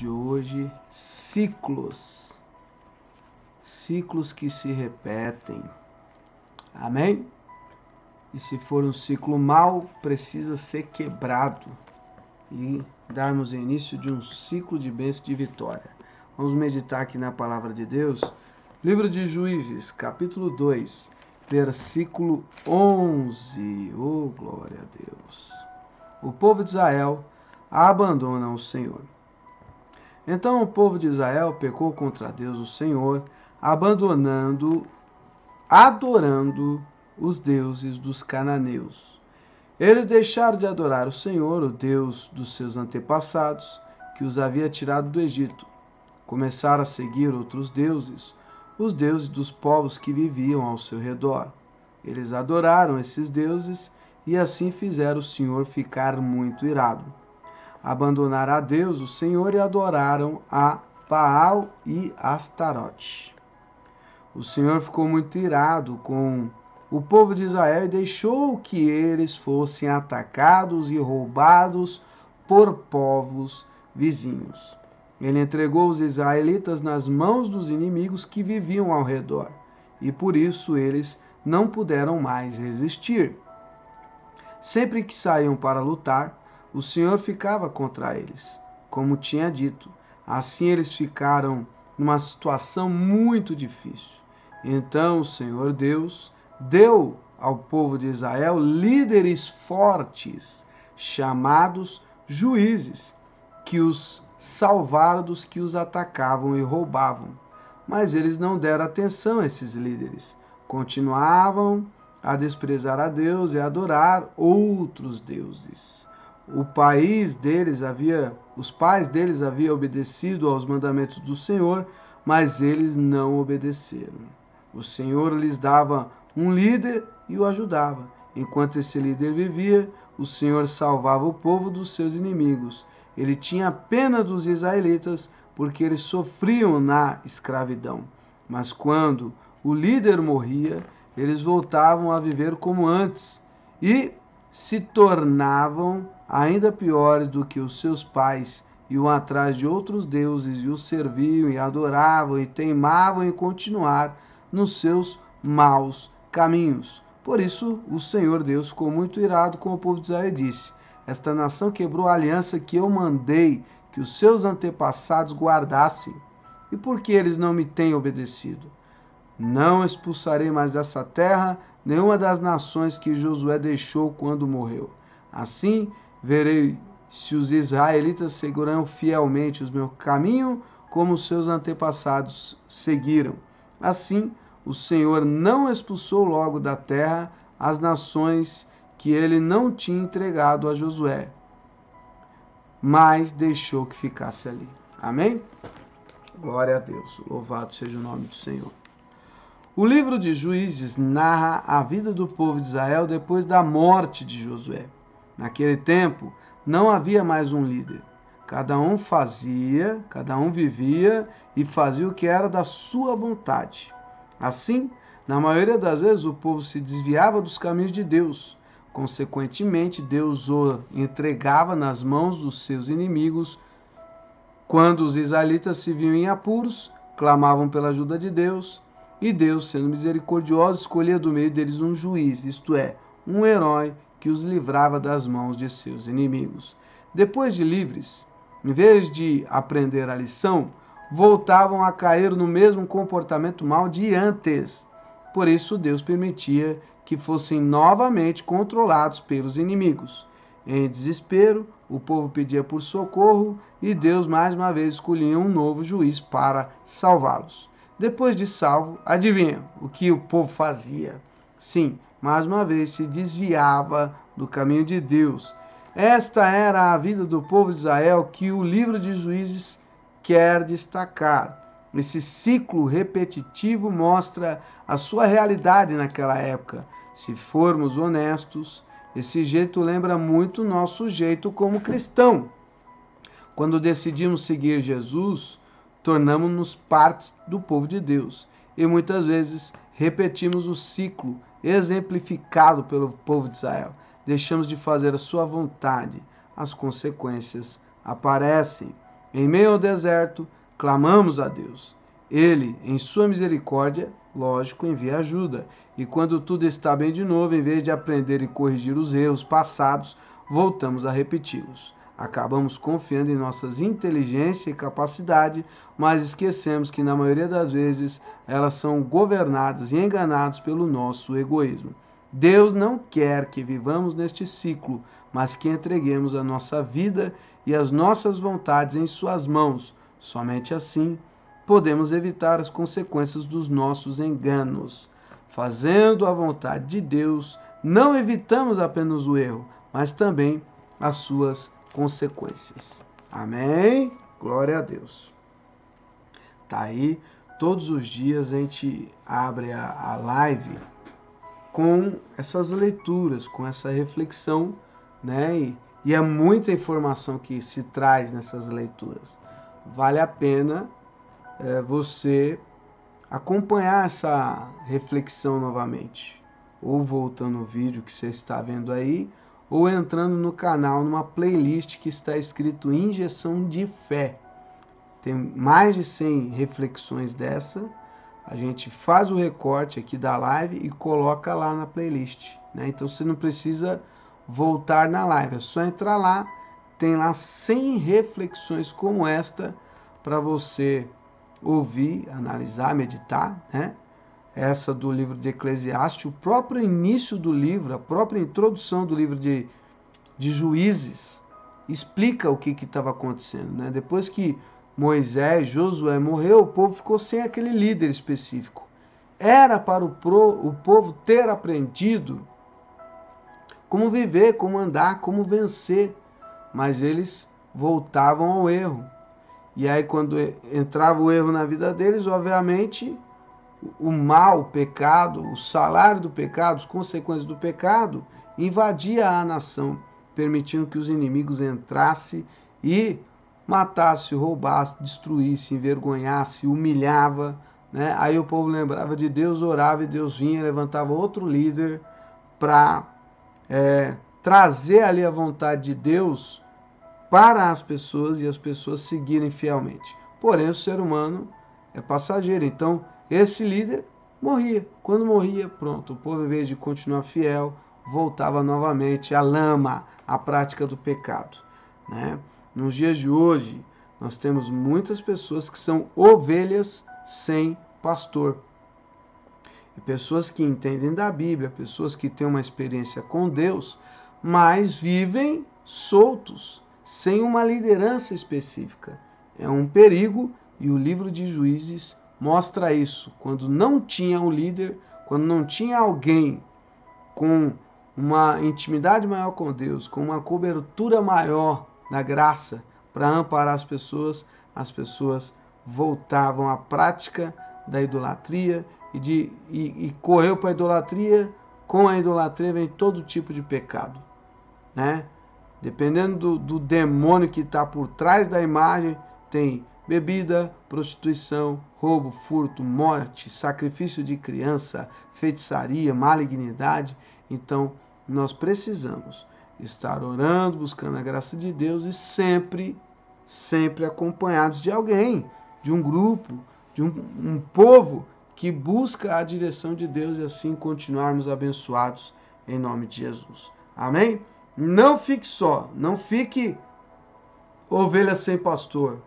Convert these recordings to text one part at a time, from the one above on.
de hoje, ciclos. Ciclos que se repetem. Amém? E se for um ciclo mau, precisa ser quebrado e darmos início de um ciclo de bênção e de vitória. Vamos meditar aqui na palavra de Deus. Livro de Juízes, capítulo 2, versículo 11. Oh, glória a Deus. O povo de Israel abandona o Senhor. Então o povo de Israel pecou contra Deus, o Senhor, adorando os deuses dos cananeus. Eles deixaram de adorar o Senhor, o Deus dos seus antepassados, que os havia tirado do Egito. Começaram a seguir outros deuses, os deuses dos povos que viviam ao seu redor. Eles adoraram esses deuses e assim fizeram o Senhor ficar muito irado. Abandonaram a Deus, o Senhor, e adoraram a Baal e Astarote. O Senhor ficou muito irado com o povo de Israel e deixou que eles fossem atacados e roubados por povos vizinhos. Ele entregou os israelitas nas mãos dos inimigos que viviam ao redor, e por isso eles não puderam mais resistir. Sempre que saíam para lutar, o Senhor ficava contra eles, como tinha dito. Assim eles ficaram numa situação muito difícil. Então o Senhor Deus deu ao povo de Israel líderes fortes, chamados juízes, que os salvaram dos que os atacavam e roubavam. Mas eles não deram atenção a esses líderes. Continuavam a desprezar a Deus e a adorar outros deuses. Os pais deles haviam obedecido aos mandamentos do Senhor, mas eles não obedeceram. O Senhor lhes dava um líder e o ajudava. Enquanto esse líder vivia, o Senhor salvava o povo dos seus inimigos. Ele tinha pena dos israelitas, porque eles sofriam na escravidão. Mas quando o líder morria, eles voltavam a viver como antes e se tornavam ainda piores do que os seus pais, iam atrás de outros deuses e os serviam e adoravam e teimavam em continuar nos seus maus caminhos. Por isso, o Senhor Deus ficou muito irado com o povo de Israel e disse: esta nação quebrou a aliança que eu mandei que os seus antepassados guardassem. E por que eles não me têm obedecido? Não expulsarei mais dessa terra nenhuma das nações que Josué deixou quando morreu. Assim, verei se os israelitas seguirão fielmente o meu caminho, como os seus antepassados seguiram. Assim, o Senhor não expulsou logo da terra as nações que ele não tinha entregado a Josué, mas deixou que ficasse ali. Amém? Glória a Deus. Louvado seja o nome do Senhor. O livro de Juízes narra a vida do povo de Israel depois da morte de Josué. Naquele tempo, não havia mais um líder. Cada um vivia e fazia o que era da sua vontade. Assim, na maioria das vezes, o povo se desviava dos caminhos de Deus. Consequentemente, Deus o entregava nas mãos dos seus inimigos. Quando os israelitas se viam em apuros, clamavam pela ajuda de Deus, e Deus, sendo misericordioso, escolhia do meio deles um juiz, isto é, um herói que os livrava das mãos de seus inimigos. Depois de livres, em vez de aprender a lição, voltavam a cair no mesmo comportamento mau de antes. Por isso, Deus permitia que fossem novamente controlados pelos inimigos. Em desespero, o povo pedia por socorro e Deus mais uma vez escolhia um novo juiz para salvá-los. Depois de salvo, adivinha o que o povo fazia? Sim, mais uma vez se desviava do caminho de Deus. Esta era a vida do povo de Israel que o livro de Juízes quer destacar. Esse ciclo repetitivo mostra a sua realidade naquela época. Se formos honestos, esse jeito lembra muito o nosso jeito como cristão. Quando decidimos seguir Jesus, tornamos-nos parte do povo de Deus. E muitas vezes repetimos o ciclo exemplificado pelo povo de Israel. Deixamos de fazer a sua vontade. As consequências aparecem. Em meio ao deserto, clamamos a Deus. Ele, em sua misericórdia, lógico, envia ajuda. E quando tudo está bem de novo, em vez de aprender e corrigir os erros passados, voltamos a repeti-los. Acabamos confiando em nossas inteligência e capacidade, mas esquecemos que, na maioria das vezes, elas são governadas e enganadas pelo nosso egoísmo. Deus não quer que vivamos neste ciclo, mas que entreguemos a nossa vida e as nossas vontades em suas mãos. Somente assim podemos evitar as consequências dos nossos enganos. Fazendo a vontade de Deus, não evitamos apenas o erro, mas também as suas consequências. Amém? Glória a Deus. Tá aí, todos os dias a gente abre a live com essas leituras, com essa reflexão, né? E é muita informação que se traz nessas leituras. Vale a pena você acompanhar essa reflexão novamente, ou voltando ao vídeo que você está vendo aí, ou entrando no canal, numa playlist que está escrito Injeção de Fé. Tem mais de 100 reflexões dessa. A gente faz o recorte aqui da live e coloca lá na playlist, né? Então você não precisa voltar na live, é só entrar lá, tem lá 100 reflexões como esta para você ouvir, analisar, meditar, né? Essa do livro de Eclesiastes, o próprio início do livro, a própria introdução do livro de Juízes, explica o que estava acontecendo, né? Depois que Moisés, Josué morreu, o povo ficou sem aquele líder específico. Era para o povo ter aprendido como viver, como andar, como vencer, mas eles voltavam ao erro. E aí quando entrava o erro na vida deles, obviamente, o mal, o pecado, o salário do pecado, as consequências do pecado, invadia a nação, permitindo que os inimigos entrassem e matasse, roubasse, destruísse, envergonhasse, humilhava, né? Aí o povo lembrava de Deus, orava e Deus vinha, levantava outro líder para trazer ali a vontade de Deus para as pessoas e as pessoas seguirem fielmente. Porém, o ser humano é passageiro, então esse líder morria. Quando morria, pronto, o povo, em vez de continuar fiel, voltava novamente à lama, à prática do pecado, né? Nos dias de hoje, nós temos muitas pessoas que são ovelhas sem pastor. E pessoas que entendem da Bíblia, pessoas que têm uma experiência com Deus, mas vivem soltos, sem uma liderança específica. É um perigo e o livro de Juízes mostra isso. Quando não tinha um líder, quando não tinha alguém com uma intimidade maior com Deus, com uma cobertura maior na graça para amparar as pessoas voltavam à prática da idolatria e correu para a idolatria. Com a idolatria vem todo tipo de pecado, né? Dependendo do demônio que está por trás da imagem, tem bebida, prostituição, roubo, furto, morte, sacrifício de criança, feitiçaria, malignidade. Então, nós precisamos estar orando, buscando a graça de Deus e sempre acompanhados de alguém, de um grupo, de um povo que busca a direção de Deus e assim continuarmos abençoados em nome de Jesus. Amém? Não fique só, não fique ovelha sem pastor.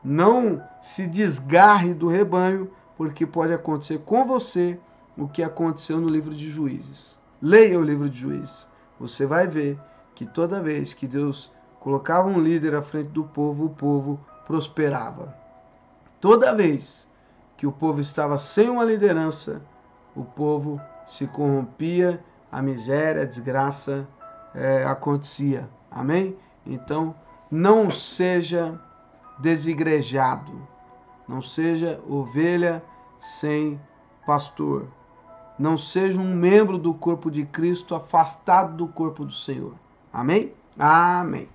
Não se desgarre do rebanho, porque pode acontecer com você o que aconteceu no livro de Juízes. Leia o livro de Juízes. Você vai ver que toda vez que Deus colocava um líder à frente do povo, o povo prosperava. Toda vez que o povo estava sem uma liderança, o povo se corrompia, a miséria, a desgraça acontecia. Amém? Então, não seja desigrejado, não seja ovelha sem pastor, não seja um membro do corpo de Cristo afastado do corpo do Senhor. Amém? Amém.